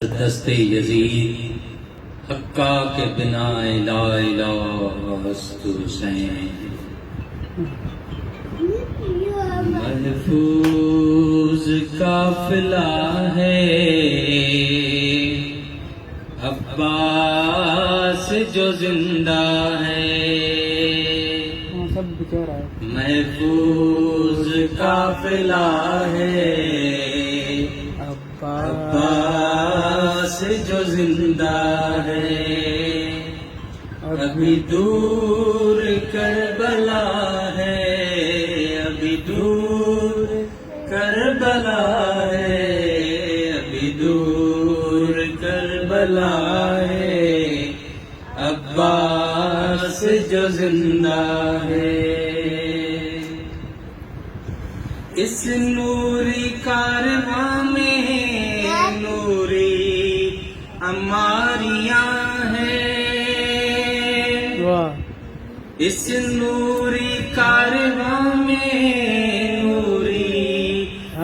دست یزید حقا کے بنا لا الہ است حسین، محفوظ قافلہ ہے عباس جو زندہ ہے، محفوظ قافلہ ہے عباس جو زندہ ہے، ابھی دور کربلا ہے، ابھی دور کربلا ہے، ابھی دور کربلا ہے، عباس جو زندہ ہے۔ اس نوری کارواں میں نوری عماریاں ہیں، اس نوری کارواں میں نوری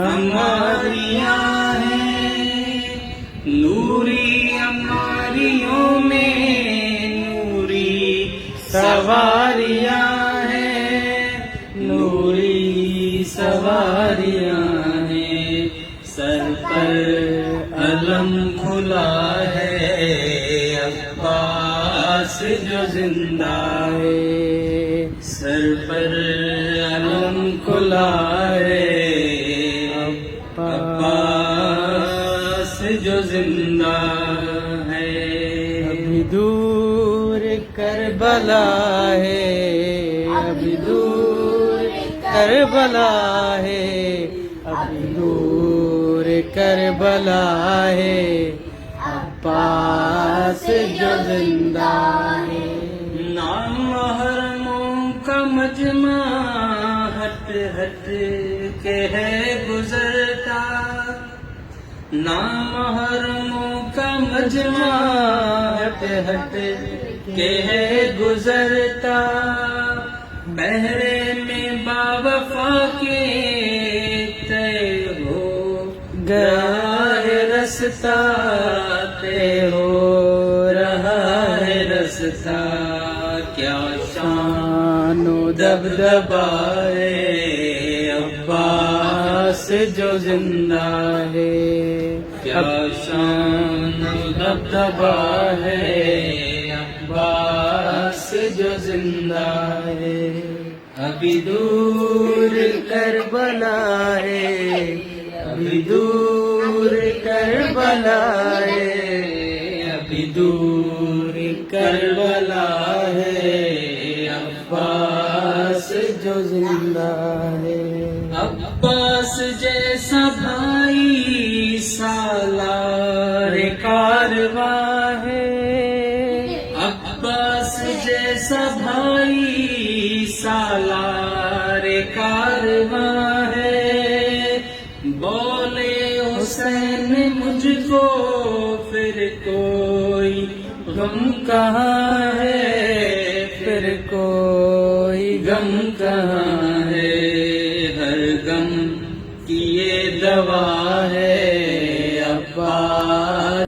عماریاں ہیں، نوری عماریوں میں نوری سواریاں ہیں، نوری سواریاں ہیں، سر پر علم کھلا ہے عباس جو زندہ ہے، سر پر علم کھلا ہے عباس جو زندہ ہے، ابھی دور کربلا ہے، ابھی دور کربلا ہے، ابھی دور کربلا ہے، عباس جو زندہ ہے۔ نامحرموں کا مجمع ہٹ ہٹ کے ہے گزرتا، نامحرموں کا مجمع ہٹ ہٹ کے ہے گزرتا، بہرے میں باوفا کے طے ہو گیا ہے رستہ، طے ہو رہا ہے رستہ، کیا شان و دبدبا ہے عباس جو زندہ ہے، کیا شان و دبدبا ہے عباس جو زندہ ہے، ابھی دور کربلا ہے، ابھی دور کربلا ہے، ابھی دور کربلا ہے، عباس جو زندہ ہے، عباس جیسا بھائی سالار کارواں ہے، عباس جیسا بھائی سالار کارواں ہے، بولے حسین مجھ کو پھر کوئی غم کہاں